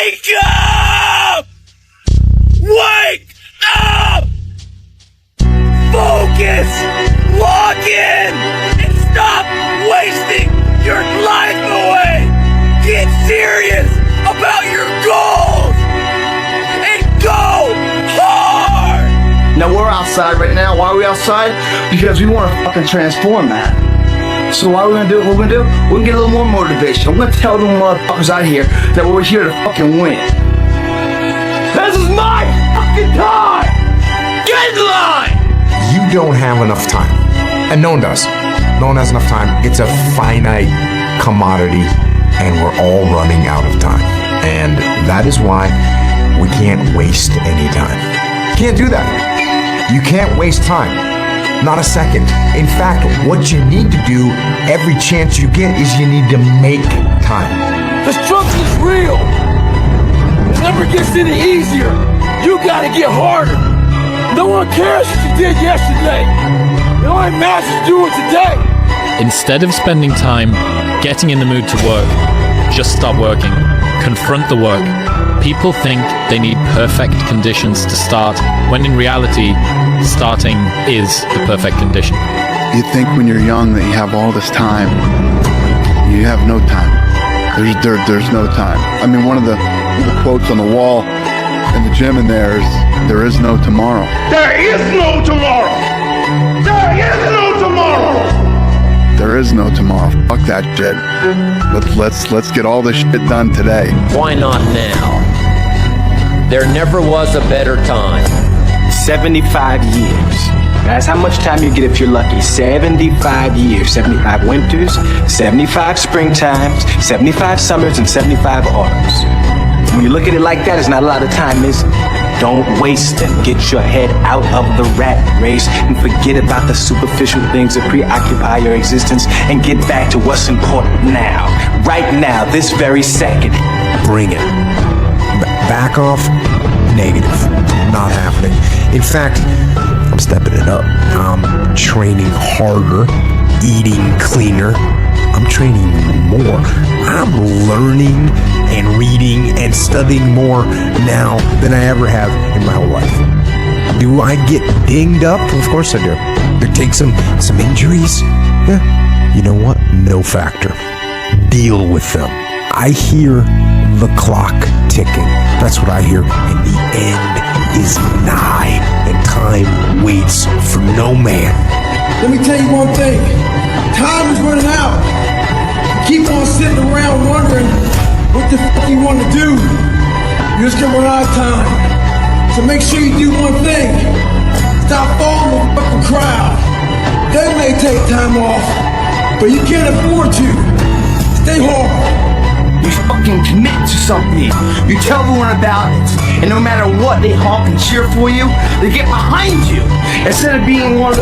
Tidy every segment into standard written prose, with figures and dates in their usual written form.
Wake up! Wake up! Focus! Lock in! And stop wasting your life away! Get serious about your goals! And go hard! Now we're outside right now. Why are we outside? Because we want to fucking transform that. So what are we gonna do? What we're gonna do? We're gonna get a little more motivation. I'm gonna tell them motherfuckers out here that we're here to fucking win. This is my fucking time! Get in line! You don't have enough time. And no one does. No one has enough time. It's a finite commodity, and we're all running out of time. And that is why we can't waste any time. Can't do that. You can't waste time. Not a second. In fact, what you need to do every chance you get is you need to make time. The struggle is real. It never gets any easier. You gotta get harder. No one cares what you did yesterday. It only matters to do it today. Instead of spending time getting in the mood to work, just stop working. Confront the work. People think they need perfect conditions to start, when in reality, starting is the perfect condition. You think when you're young that you have all this time. You have no time. There's no time. I mean, one of the quotes on the wall in the gym in there is no tomorrow. There is no tomorrow! There is no tomorrow! There is no tomorrow. Fuck that shit. Let's get all this shit done today. Why not now? There never was a better time. 75 years. That's how much time you get if you're lucky. 75 years. 75 winters, 75 springtimes, 75 summers, and 75 autumns. When you look at it like that, it's not a lot of time, is it? Don't waste them. Get your head out of the rat race and forget about the superficial things that preoccupy your existence and get back to what's important now. Right now, this very second. Bring it. Back off. Negative. Not happening. In fact, I'm stepping it up. I'm training harder, eating cleaner. I'm training more. I'm learning and reading and studying more now than I ever have in my whole life. Do I get dinged up? Of course I do. There take some injuries. Yeah. You know what? No factor. Deal with them. I hear the clock ticking. That's what I hear. And the end is nigh. And time waits for no man. Let me tell you one thing. Time is running out. Keep on sitting around wondering what the fuck you want to do. You're just gonna run out of time. So make sure you do one thing. Stop following the fucking crowd. They may take time off, but you can't afford to. Stay hard. You fucking commit to something. You tell everyone about it. And no matter what, they honk and cheer for you. They get behind you. Instead of being one of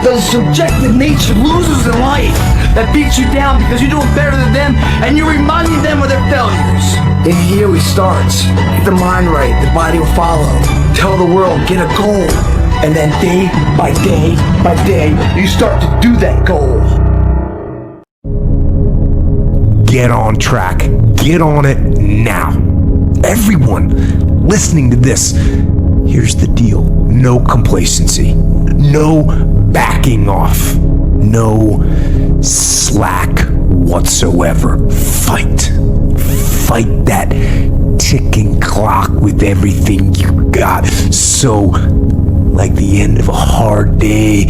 those subjective nature losers in life that beats you down because you're doing better than them and you're reminding them of their failures. And here we start. Get the mind right, the body will follow. Tell the world, get a goal. And then day by day by day, you start to do that goal. Get on track. Get on it now. Everyone listening to this, here's the deal. No complacency. No backing off. No slack whatsoever. Fight. Fight that ticking clock with everything you got. So, like the end of a hard day,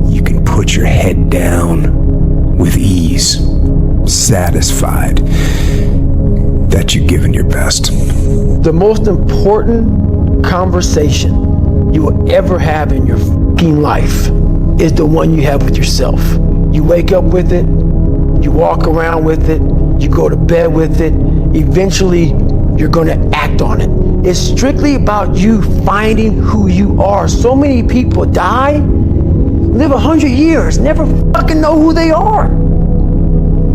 you can put your head down with ease. Satisfied that you've given your best. The most important conversation you will ever have in your fucking life is the one you have with yourself. You wake up with it, you walk around with it, you go to bed with it, eventually you're gonna act on it. It's strictly about you finding who you are. So many people die, live 100 years, never fucking know who they are.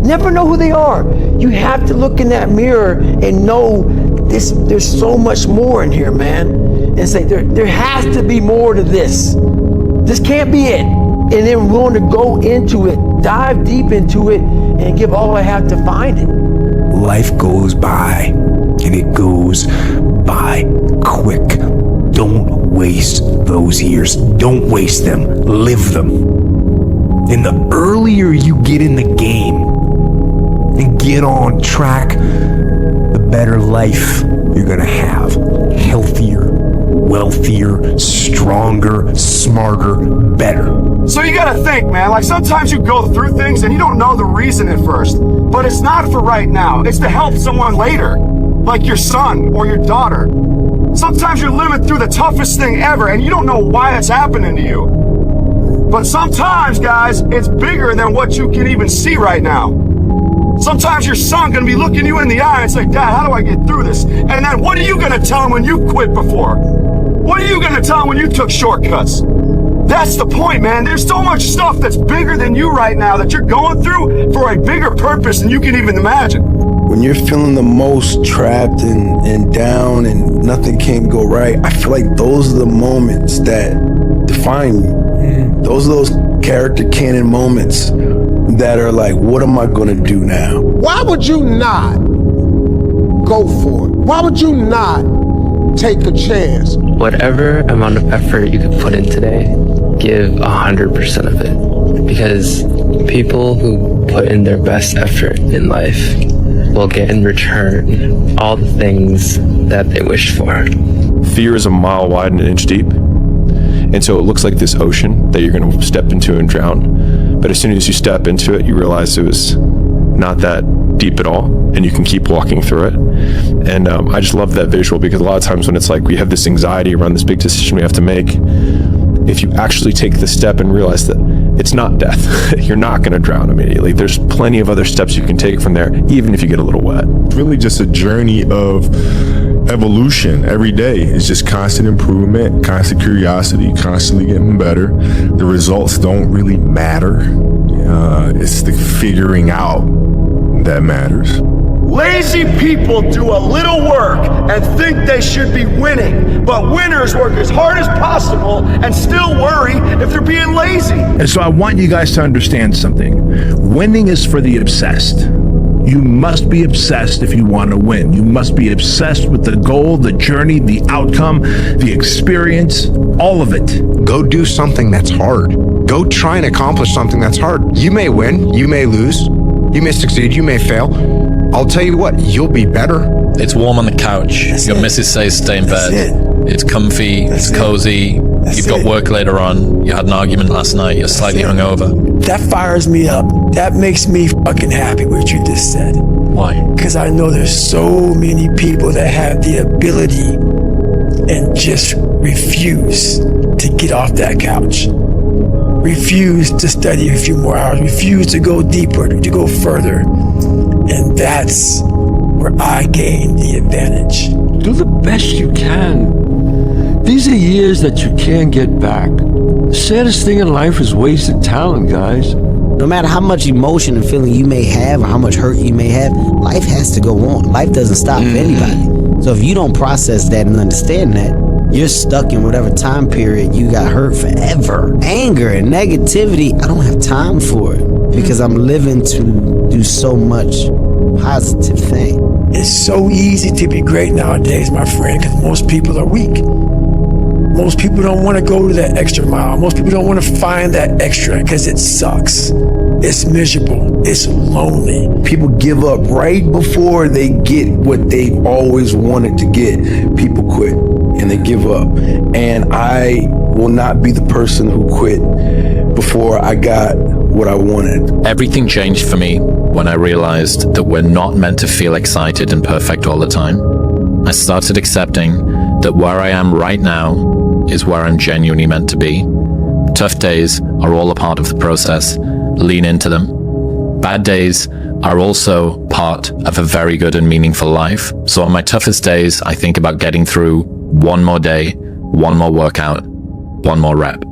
Never know who they are. You have to look in that mirror and know this. There's so much more in here, man. And say there has to be more to this. This can't be it. And then we're willing to go into it, dive deep into it, and give all I have to find it. Life goes by and it goes by quick. Don't waste those years. Don't waste them. Live them. And the earlier you get in the game and get on track, the better life you're gonna have. Healthier, wealthier, stronger, smarter, better. So you gotta think, man, like sometimes you go through things and you don't know the reason at first, but it's not for right now. It's to help someone later, like your son or your daughter. Sometimes you're living through the toughest thing ever and you don't know why it's happening to you. But sometimes, guys, it's bigger than what you can even see right now. Sometimes your son gonna be looking you in the eye and say, Dad, how do I get through this? And then what are you gonna tell him when you quit before? What are you gonna tell him when you took shortcuts? That's the point, man. There's so much stuff that's bigger than you right now that you're going through for a bigger purpose than you can even imagine. When you're feeling the most trapped and down and nothing can go right, I feel like those are the moments that define you. Those are those character canon moments that are like, what am I gonna do now? Why would you not go for it? Why would you not take a chance? Whatever amount of effort you can put in today, give 100% of it. Because people who put in their best effort in life will get in return all the things that they wish for. Fear is a mile wide and an inch deep. And so it looks like this ocean that you're going to step into and drown. But as soon as you step into it, you realize it was not that deep at all, and you can keep walking through it. And I just love that visual, because a lot of times when it's like we have this anxiety around this big decision we have to make, if you actually take the step and realize that it's not death, you're not going to drown immediately. There's plenty of other steps you can take from there, even if you get a little wet. It's really just a journey of evolution. Every day is just constant improvement, constant curiosity, constantly getting better. The results don't really matter. It's the figuring out that matters. Lazy people do a little work and think they should be winning, but winners work as hard as possible and still worry if they're being lazy. And so I want you guys to understand something. Winning is for the obsessed. You must be obsessed if you want to win. You must be obsessed with the goal, the journey, the outcome, the experience, all of it. Go do something that's hard. Go try and accomplish something that's hard. You may win, you may lose, you may succeed, you may fail. I'll tell you what, you'll be better. It's warm on the couch. Your missus says stay in bed. It's comfy, it's cozy. You've got work later on. You had an argument last night. You're slightly hungover. That fires me up. That makes me fucking happy what you just said. Why? Because I know there's so many people that have the ability and just refuse to get off that couch. Refuse to study a few more hours. Refuse to go deeper, to go further. And that's where I gain the advantage. Do the best you can. These are years that you can't get back. The saddest thing in life is wasted talent, guys. No matter how much emotion and feeling you may have or how much hurt you may have, life has to go on. Life doesn't stop for anybody. So if you don't process that and understand that, you're stuck in whatever time period you got hurt forever. Anger and negativity, I don't have time for it because I'm living to do so much positive thing. It's so easy to be great nowadays, my friend, because most people are weak. Most people don't want to go to that extra mile. Most people don't want to find that extra because it sucks. It's miserable. It's lonely. People give up right before they get what they've always wanted to get. People quit and they give up. And I will not be the person who quit before I got what I wanted. Everything changed for me when I realized that we're not meant to feel excited and perfect all the time. I started accepting that where I am right now is where I'm genuinely meant to be. Tough days are all a part of the process. Lean into them. Bad days are also part of a very good and meaningful life. So on my toughest days, I think about getting through one more day, one more workout, one more rep.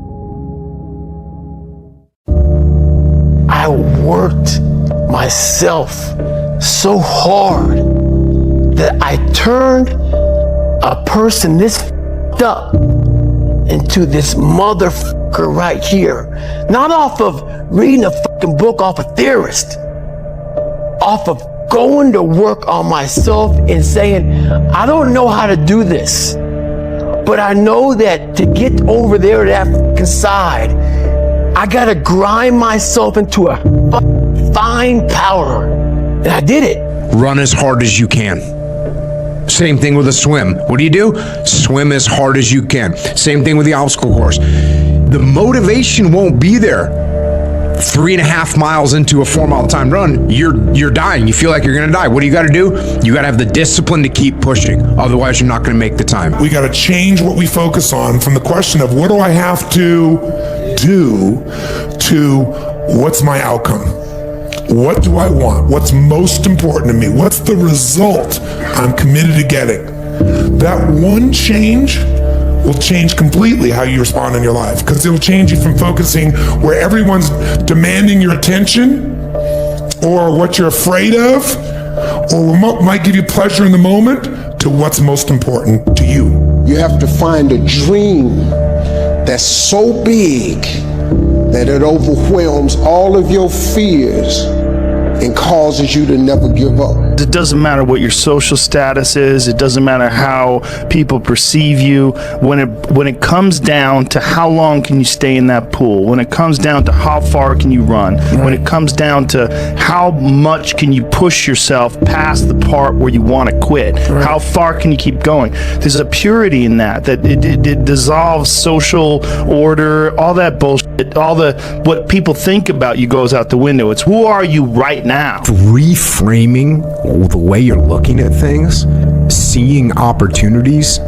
I worked myself so hard that I turned a person this f***ed up into this motherfucker right here. Not off of reading a fucking book off a theorist, off of going to work on myself and saying, I don't know how to do this, but I know that to get over there to that fucking side, I gotta grind myself into a fine powder. And I did it. Run as hard as you can. Same thing with a swim. What do? Swim as hard as you can. Same thing with the obstacle course. The motivation won't be there. 3.5 miles into a 4-mile timed run, you're dying. You feel like you're gonna die. What do? You gotta have the discipline to keep pushing. Otherwise, you're not gonna make the time. We gotta change what we focus on from the question of what do I have to do to what's my outcome? What do I want? What's most important to me? What's the result I'm committed to getting? That one change will change completely how you respond in your life, because it'll change you from focusing where everyone's demanding your attention or what you're afraid of or what might give you pleasure in the moment to what's most important to you. You have to find a dream that's so big that it overwhelms all of your fears and causes you to never give up. It doesn't matter what your social status is. It doesn't matter how people perceive you. When it comes down to how long can you stay in that pool, when it comes down to how far can you run, when it comes down to how much can you push yourself past the part where you want to quit, how far can you keep going, there's a purity in that it dissolves social order, all that bullshit, all the what people think about you goes out the window. It's who are you right now. Reframing the way you're looking at things, seeing opportunities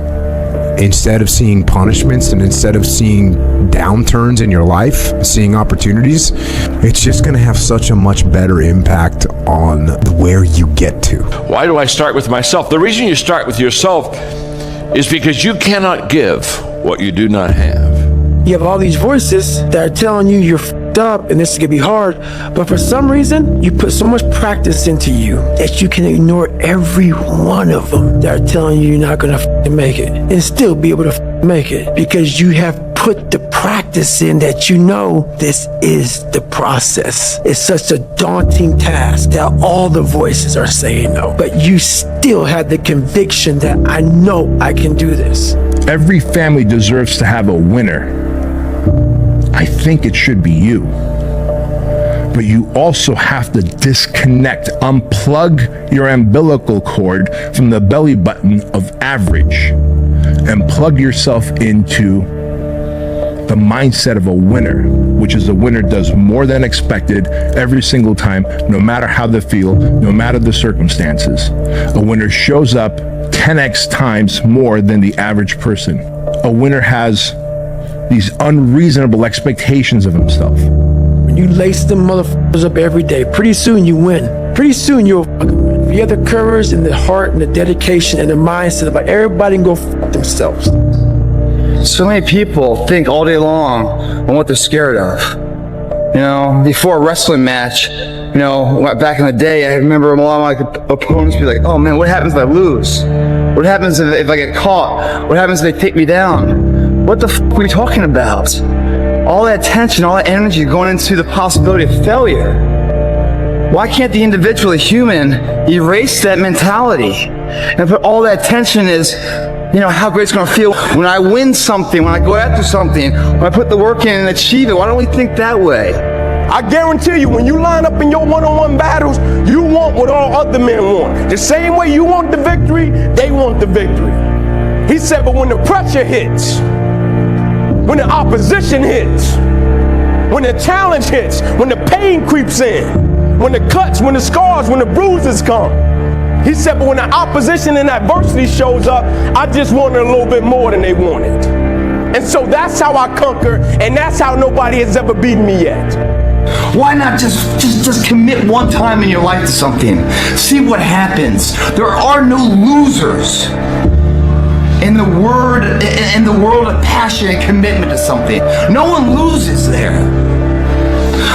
instead of seeing punishments, and instead of seeing downturns in your life, seeing opportunities, it's just going to have such a much better impact on where you get to. Why do I start with myself? The reason you start with yourself is because you cannot give what you do not have. You have all these voices that are telling you you're f***ed up and this is gonna be hard, but for some reason, you put so much practice into you that you can ignore every one of them that are telling you you're not gonna f***ing make it and still be able to f***ing make it, because you have put the practice in that you know this is the process. It's such a daunting task that all the voices are saying no, but you still have the conviction that I know I can do this. Every family deserves to have a winner. I think it should be you. But you also have to disconnect, unplug your umbilical cord from the belly button of average and plug yourself into the mindset of a winner, which is a winner does more than expected every single time, no matter how they feel, no matter the circumstances. A winner shows up 10x times more than the average person. A winner has these unreasonable expectations of himself. When you lace them motherfuckers up every day, pretty soon you win. Pretty soon you'll fucking win. If you have the courage and the heart and the dedication and the mindset about everybody can go fuck themselves. So many people think all day long on what they're scared of. You know, before a wrestling match, you know, back in the day, I remember a lot of my opponents be like, oh man, what happens if I lose? What happens if I get caught? What happens if they take me down? What the f*** are we talking about? All that tension, all that energy going into the possibility of failure. Why can't the individual, the human, erase that mentality and put all that tension is, you know, how great it's going to feel when I win something, when I go after something, when I put the work in and achieve it? Why don't we think that way? I guarantee you, when you line up in your one-on-one battles, you want what all other men want. The same way you want the victory, they want the victory. He said, but when the pressure hits, when the opposition hits, when the challenge hits, when the pain creeps in, when the cuts, when the scars, when the bruises come, he said, but when the opposition and adversity shows up, I just wanted a little bit more than they wanted. And so that's how I conquer, and that's how nobody has ever beaten me yet. Why not just commit one time in your life to something? See what happens. There are no losers in the world of passion and commitment to something. No one loses there.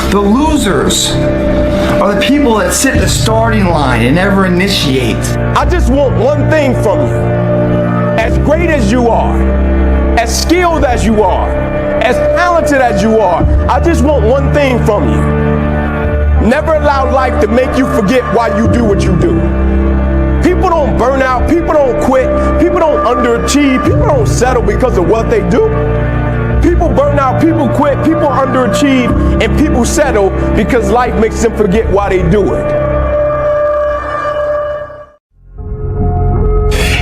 The losers are the people that sit at the starting line and never initiate. I just want one thing from you. As great as you are, as skilled as you are, as talented as you are, I just want one thing from you. Never allow life to make you forget why you do what you do. People don't burn out, people don't quit, people don't underachieve, people don't settle because of what they do. People burn out, people quit, people underachieve, and people settle because life makes them forget why they do it.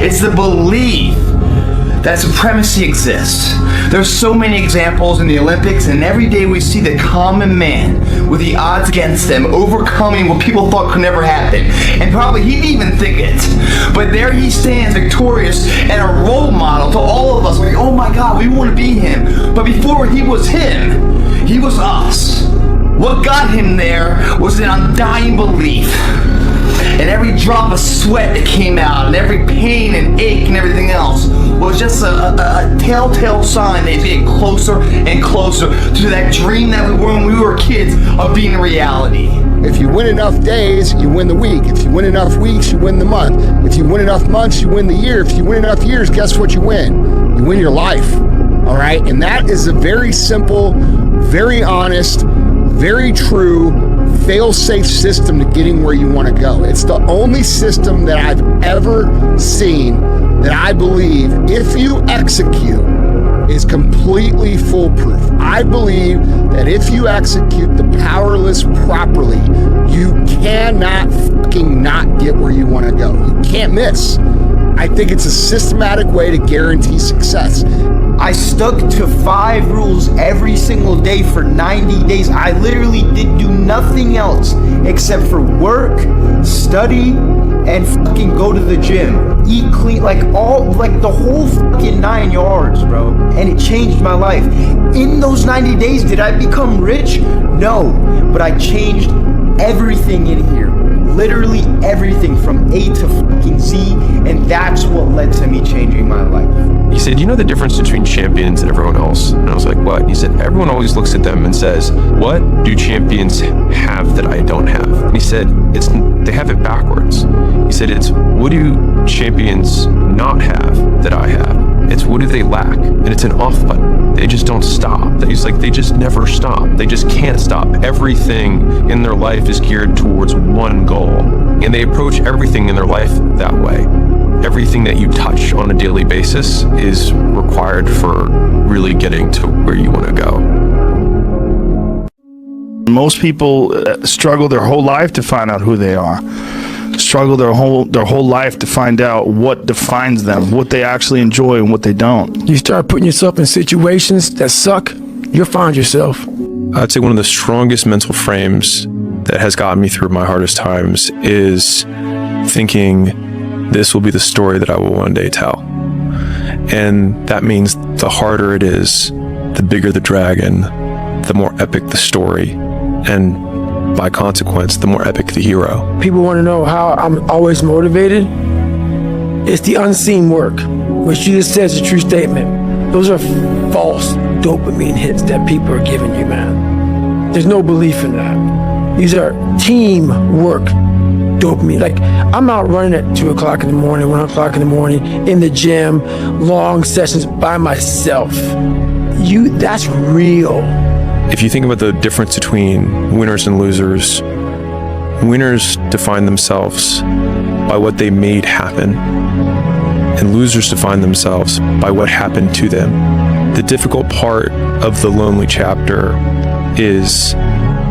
It's the belief that supremacy exists. There's so many examples in the Olympics, and every day we see the common man with the odds against them overcoming what people thought could never happen. And probably he didn't even think it. But there he stands victorious and a role model to all of us. Like, oh my God, we want to be him. But before he was him, he was us. What got him there was an undying belief. And every drop of sweat that came out, and every pain and ache and everything else was just a telltale sign that getting closer and closer to that dream that we were when we were kids of being a reality. If you win enough days, you win the week. If you win enough weeks, you win the month. If you win enough months, you win the year. If you win enough years, guess what you win? You win your life. All right? And that is a very simple, very honest, very true, fail-safe system to getting where you want to go. It's the only system that I've ever seen that I believe, if you execute, is completely foolproof. I believe that if you execute the powerless properly, you cannot fucking not get where you want to go. You can't miss. I think it's a systematic way to guarantee success. I stuck to 5 rules every single day for 90 days. I literally did do nothing else except for work, study, and fucking go to the gym. Eat clean, like the whole fucking 9 yards, bro. And it changed my life. In those 90 days, did I become rich? No, but I changed everything in here. Literally everything from A to fucking Z, and that's what led to me changing my life. He said, you know the difference between champions and everyone else? And I was like, what? He said, everyone always looks at them and says, what do champions have that I don't have? And he said, they have it backwards. He said, it's what do champions not have that I have? It's what do they lack? And it's an off button. They just don't stop. He's like, they just never stop. They just can't stop. Everything in their life is geared towards one goal. And they approach everything in their life that way. Everything that you touch on a daily basis is required for really getting to where you want to go. Most people struggle their whole life to find out who they are. Struggle their whole life to find out what defines them, what they actually enjoy and what they don't. You start putting yourself in situations that suck, you'll find yourself. I'd say one of the strongest mental frames that has gotten me through my hardest times is thinking this will be the story that I will one day tell. And that means the harder it is, the bigger the dragon, the more epic the story, and by consequence, the more epic the hero. People want to know how I'm always motivated. It's the unseen work, which you just said is a true statement. Those are false dopamine hits that people are giving you, man. There's no belief in that. These are teamwork dopamine. Like, I'm out running at 2 o'clock in the morning, 1 o'clock in the morning, in the gym, long sessions by myself. That's real. If you think about the difference between winners and losers, winners define themselves by what they made happen, and losers define themselves by what happened to them. The difficult part of the lonely chapter is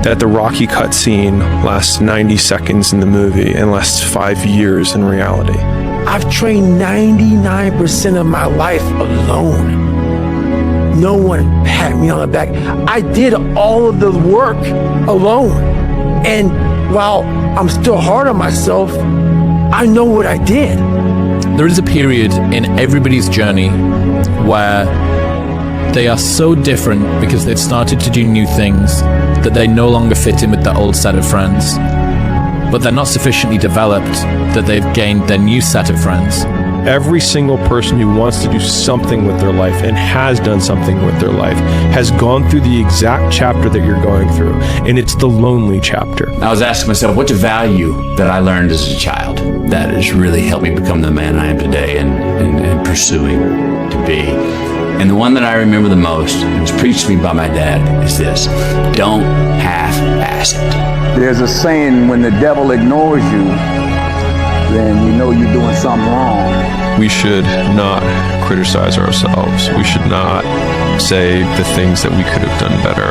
that the Rocky cutscene lasts 90 seconds in the movie and lasts 5 years in reality. I've trained 99% of my life alone. No one pat me on the back. I did all of the work alone. And while I'm still hard on myself, I know what I did. There is a period in everybody's journey where they are so different because they've started to do new things that they no longer fit in with their old set of friends. But they're not sufficiently developed that they've gained their new set of friends. Every single person who wants to do something with their life and has done something with their life has gone through the exact chapter that you're going through, and it's the lonely chapter. I was asking myself, what's a value that I learned as a child that has really helped me become the man I am today and pursuing to be? And the one that I remember the most, it was preached to me by my dad, is this: don't half-ass it. There's a saying, when the devil ignores you, then you know you're doing something wrong. We should not criticize ourselves. We should not say the things that we could have done better.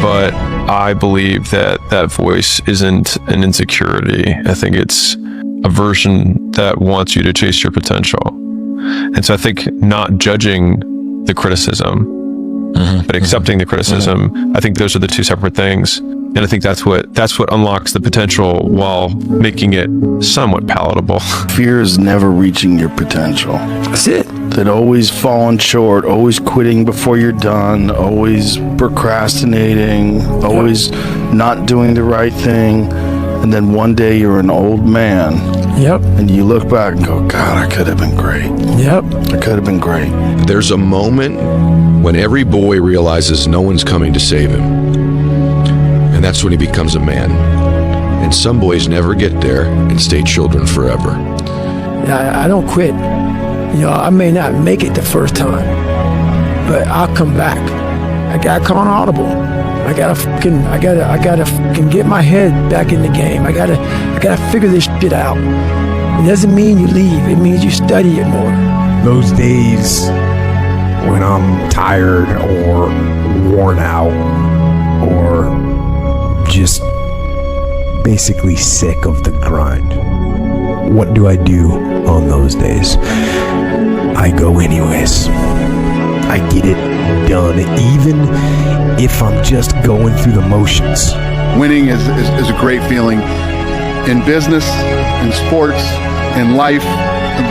But I believe that that voice isn't an insecurity. I think it's a version that wants you to chase your potential. And so I think not judging the criticism, but accepting the criticism, I think those are the two separate things. And I think that's what unlocks the potential while making it somewhat palatable. Fear is never reaching your potential. That's it. That always falling short, always quitting before you're done, always procrastinating, always not doing the right thing. And then one day you're an old man. Yep. And you look back and go, God, I could have been great. Yep. I could have been great. There's a moment when every boy realizes no one's coming to save him. And that's when he becomes a man. And some boys never get there and stay children forever. I don't quit. You know, I may not make it the first time, but I'll come back. I gotta come on Audible. I gotta fucking get my head back in the game. I gotta figure this shit out. It doesn't mean you leave. It means you study it more. Those days when I'm tired or worn out or just basically sick of the grind, what do I do on those days? I go anyways. I get it done, even if I'm just going through the motions. Winning is a great feeling. In business, in sports, in life,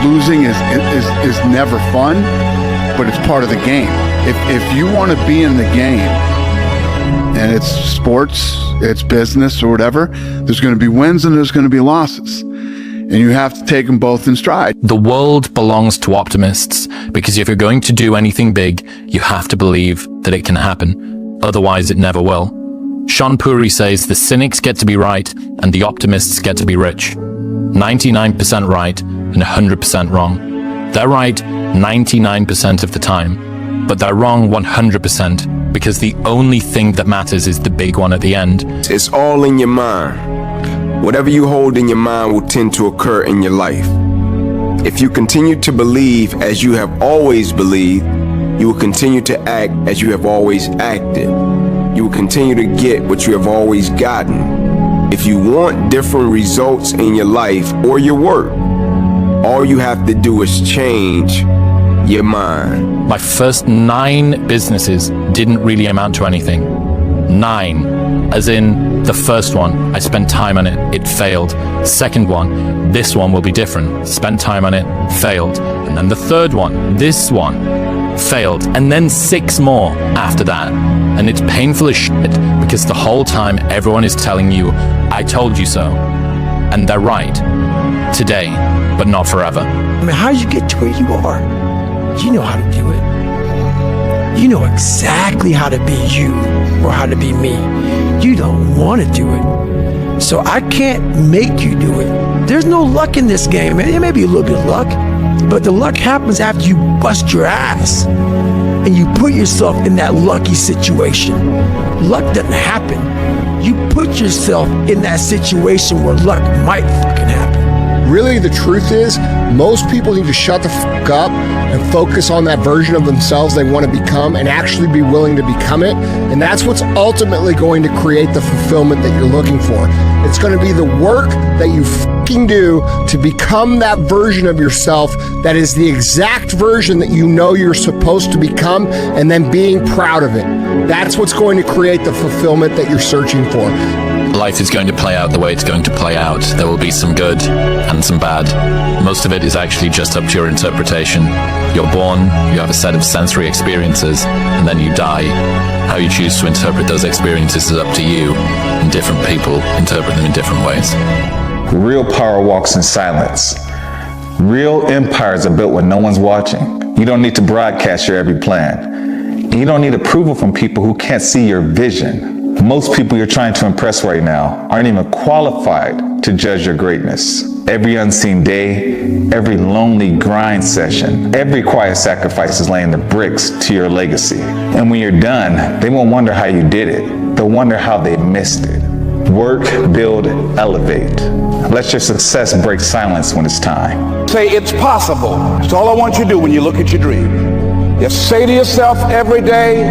losing is never fun, but it's part of the game. If you want to be in the game, and it's sports, it's business or whatever, there's going to be wins and there's going to be losses. And you have to take them both in stride. The world belongs to optimists, because if you're going to do anything big, you have to believe that it can happen. Otherwise, it never will. Sean Puri says the cynics get to be right and the optimists get to be rich. 99% right and 100% wrong. They're right 99% of the time, but they're wrong 100% because the only thing that matters is the big one at the end. It's all in your mind. Whatever you hold in your mind will tend to occur in your life. If you continue to believe as you have always believed, you will continue to act as you have always acted. You will continue to get what you have always gotten. If you want different results in your life or your work, all you have to do is change your mind. My first 9 businesses didn't really amount to anything. 9, as in the first one, I spent time on it, it failed. Second one, this one will be different. Spent time on it, failed. And then the third one, this one, failed. And then 6 more after that. And it's painful as shit because the whole time everyone is telling you, I told you so. And they're right. Today, but not forever. I mean, how did you get to where you are? You know how to do it. You know exactly how to be you or how to be me. You don't want to do it. So I can't make you do it. There's no luck in this game, man. There may be a little bit of luck, but the luck happens after you bust your ass and you put yourself in that lucky situation. Luck doesn't happen. You put yourself in that situation where luck might fucking happen. Really, the truth is, most people need to shut the fuck up and focus on that version of themselves they want to become and actually be willing to become it. And that's what's ultimately going to create the fulfillment that you're looking for. It's going to be the work that you fucking do to become that version of yourself that is the exact version that you know you're supposed to become, and then being proud of it. That's what's going to create the fulfillment that you're searching for. Life is going to play out the way it's going to play out. There will be some good and some bad. Most of it is actually just up to your interpretation. You're born, you have a set of sensory experiences, and then you die. How you choose to interpret those experiences is up to you, and different people interpret them in different ways. Real power walks in silence. Real empires are built when no one's watching. You don't need to broadcast your every plan. You don't need approval from people who can't see your vision. Most people you're trying to impress right now aren't even qualified to judge your greatness. Every unseen day, every lonely grind session, every quiet sacrifice is laying the bricks to your legacy. And when you're done, they won't wonder how you did it. They'll wonder how they missed it. Work, build, elevate. Let your success break silence when it's time. Say it's possible. That's all I want you to do when you look at your dream. Just say to yourself every day,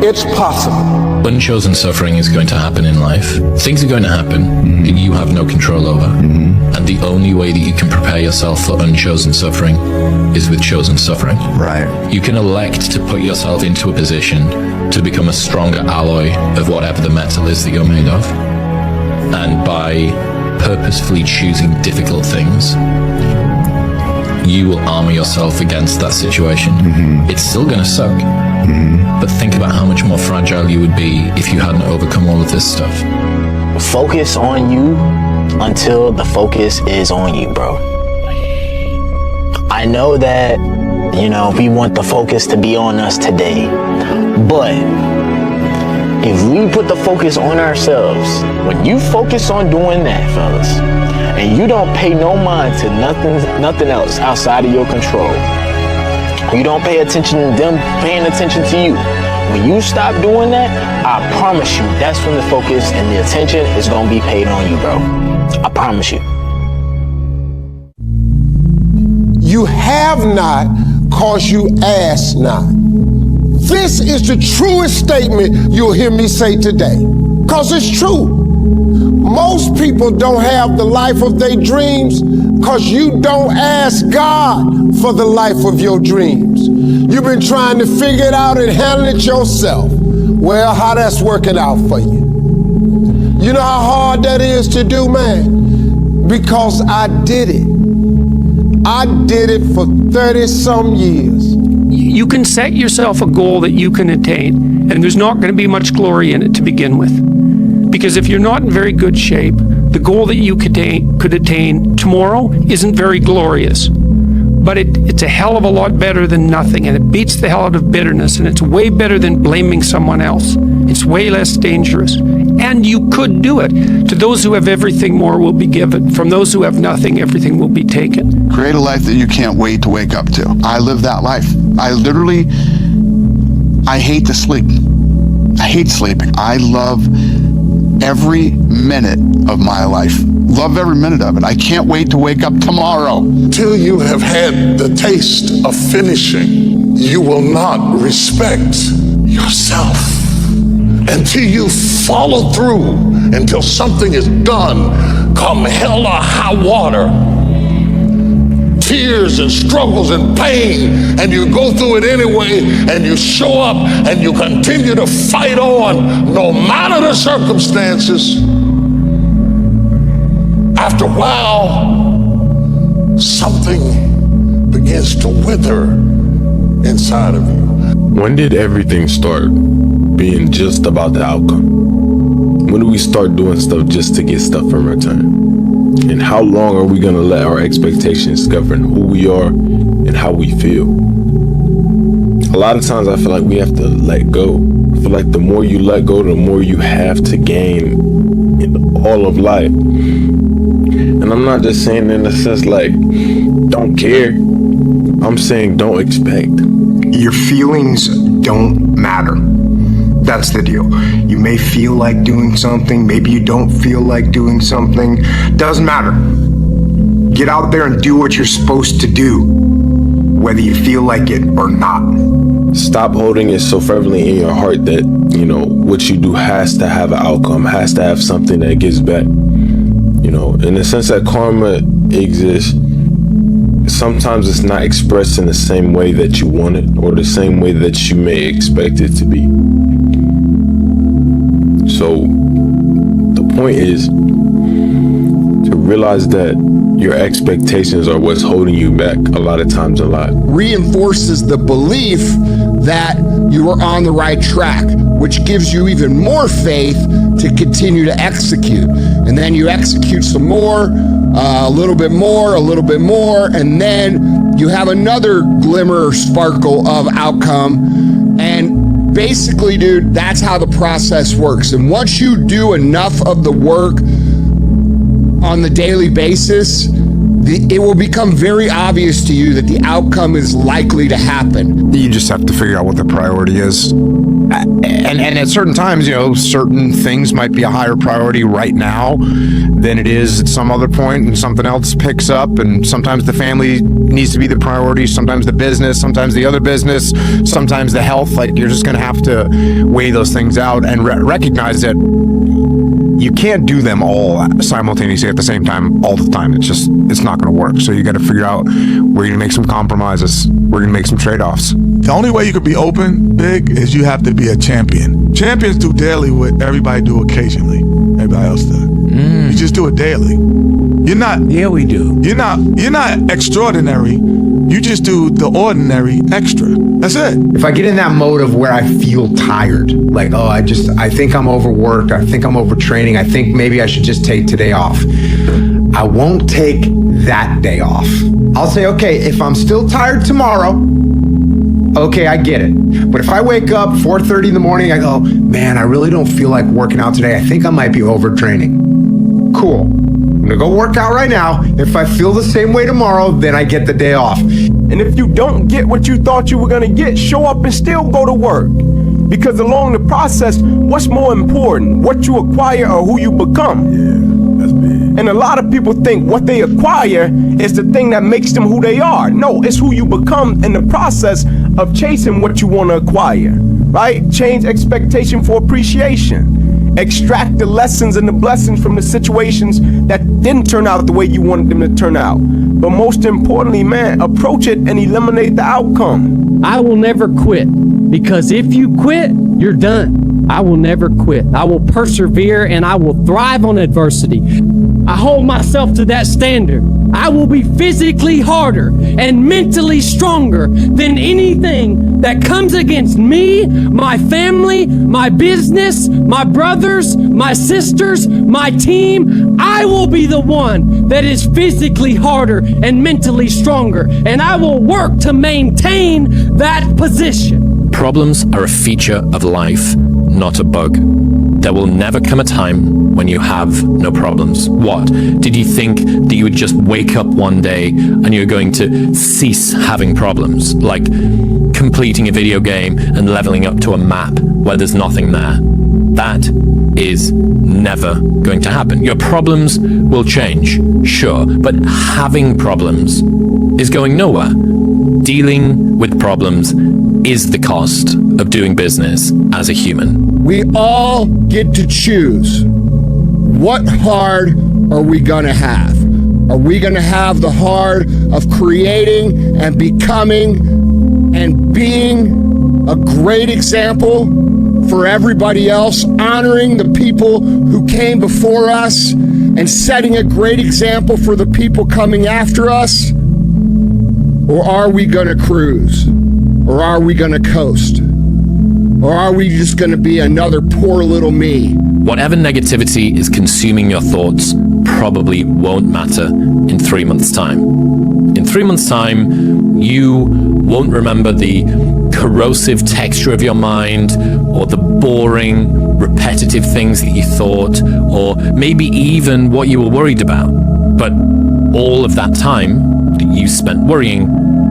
it's possible. Unchosen suffering is going to happen in life. Things are going to happen that you have no control over. And the only way that you can prepare yourself for unchosen suffering is with chosen suffering. Right. You can elect to put yourself into a position to become a stronger alloy of whatever the metal is that you're made of. And by purposefully choosing difficult things, you will armor yourself against that situation. It's still going to suck. But think about how much more fragile you would be if you hadn't overcome all of this stuff. Focus on you until the focus is on you, bro. I know that, we want the focus to be on us today. But if we put the focus on ourselves, when you focus on doing that, fellas, and you don't pay no mind to nothing else outside of your control, you don't pay attention to them paying attention to you. When you stop doing that, I promise you, that's when the focus and the attention is going to be paid on you, bro. I promise you. You have not because you ask not. This is the truest statement you'll hear me say today, because it's true. Most people don't have the life of their dreams because you don't ask God for the life of your dreams. You've been trying to figure it out and handle it yourself. Well, how that's working out for you? You know how hard that is to do, man? Because I did it. I did it for 30-some years. You can set yourself a goal that you can attain, and there's not going to be much glory in it to begin with. Because if you're not in very good shape, the goal that you could attain tomorrow isn't very glorious. But it's a hell of a lot better than nothing, and it beats the hell out of bitterness, and it's way better than blaming someone else. It's way less dangerous. And you could do it. To those who have everything, more will be given. From those who have nothing, everything will be taken. Create a life that you can't wait to wake up to. I live that life. I hate to sleep. I hate sleeping. I love every minute of my life. Love every minute of it. I can't wait to wake up tomorrow. Till you have had the taste of finishing, you will not respect yourself. Until you follow through, until something is done, come hell or high water. Tears and struggles and pain, and you go through it anyway, and you show up and you continue to fight on no matter the circumstances. After a while, something begins to wither inside of you. When did everything start being just about the outcome? When do we start doing stuff just to get stuff in return? And how long are we going to let our expectations govern who we are and how we feel? A lot of times I feel like we have to let go. I feel like the more you let go, the more you have to gain in all of life. And I'm not just saying in the sense like, don't care. I'm saying don't expect. Your feelings don't matter. That's the deal. You may feel like doing something, maybe you don't feel like doing something. Doesn't matter. Get out there and do what you're supposed to do, whether you feel like it or not. Stop holding it so fervently in your heart that, what you do has to have an outcome, has to have something that gives back. In the sense that karma exists, sometimes it's not expressed in the same way that you want it or the same way that you may expect it to be. So the point is to realize that your expectations are what's holding you back a lot of times a lot. Reinforces the belief that you are on the right track, which gives you even more faith to continue to execute. And then you execute some more, a little bit more, and then you have another glimmer or sparkle of outcome, and basically, dude, that's how the process works. And once you do enough of the work on the daily basis, it will become very obvious to you that the outcome is likely to happen. You just have to figure out what the priority is. And at certain times, you know, certain things might be a higher priority right now than it is at some other point, and something else picks up. And sometimes the family needs to be the priority, sometimes the business, sometimes the other business, sometimes the health. Like, you're just going to have to weigh those things out and recognize that you can't do them all simultaneously at the same time all the time. It's not going to work. So you got to figure out where you're going to make some compromises, where you're going to make some trade-offs. The only way you could be open, big, is you have to be a champion. Champions do daily what everybody do occasionally. Everybody else does. You just do it daily. You're not. Yeah, we do. You're not extraordinary. You just do the ordinary extra. That's it. If I get in that mode of where I feel tired, like, oh, I think I'm overworked, I think I'm overtraining, I think maybe I should just take today off, I won't take that day off. I'll say, okay, if I'm still tired tomorrow, okay, I get it. But if I wake up 4:30 in the morning, I go, man, I really don't feel like working out today. I think I might be overtraining. Cool. I'm gonna go work out right now. If I feel the same way tomorrow, then I get the day off. And if you don't get what you thought you were gonna get, show up and still go to work. Because along the process, what's more important, what you acquire or who you become? Yeah, that's big. And a lot of people think what they acquire is the thing that makes them who they are. No, it's who you become in the process of chasing what you want to acquire, right? Change expectation for appreciation. Extract the lessons and the blessings from the situations that didn't turn out the way you wanted them to turn out. But most importantly, man, approach it and eliminate the outcome. I will never quit, because if you quit, you're done. I will never quit. I will persevere and I will thrive on adversity. I hold myself to that standard. I will be physically harder and mentally stronger than anything that comes against me, my family, my business, my brothers, my sisters, my team. I will be the one that is physically harder and mentally stronger, and I will work to maintain that position. Problems are a feature of life, not a bug. There will never come a time when you have no problems. What? Did you think that you would just wake up one day and you're going to cease having problems? Like completing a video game and leveling up to a map where there's nothing there. That is never going to happen. Your problems will change, sure, but having problems is going nowhere. Dealing with problems is the cost of doing business as a human. We all get to choose. What hard are we going to have? Are we going to have the hard of creating and becoming and being a great example for everybody else, honoring the people who came before us and setting a great example for the people coming after us? Or are we going to cruise? Or are we going to coast? Or are we just going to be another poor little me? Whatever negativity is consuming your thoughts probably won't matter in 3 months' time. In 3 months' time, you won't remember the corrosive texture of your mind, or the boring, repetitive things that you thought, or maybe even what you were worried about. But all of that time that you spent worrying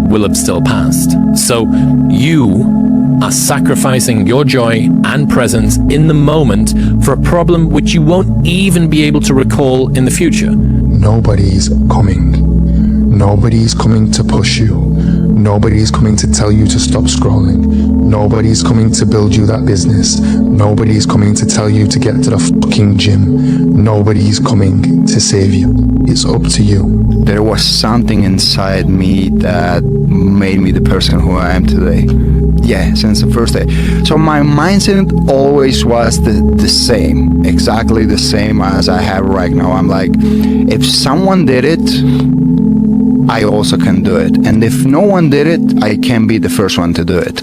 will have still passed. So you are sacrificing your joy and presence in the moment for a problem which you won't even be able to recall in the future. Nobody's coming. Nobody's coming to push you. Nobody's coming to tell you to stop scrolling. Nobody's coming to build you that business. Nobody's coming to tell you to get to the fucking gym. Nobody's coming to save you. It's up to you. There was something inside me that made me the person who I am today. Yeah, since the first day. So my mindset always was the same, exactly the same as I have right now. I'm like, if someone did it, I also can do it. And if no one did it, I can be the first one to do it.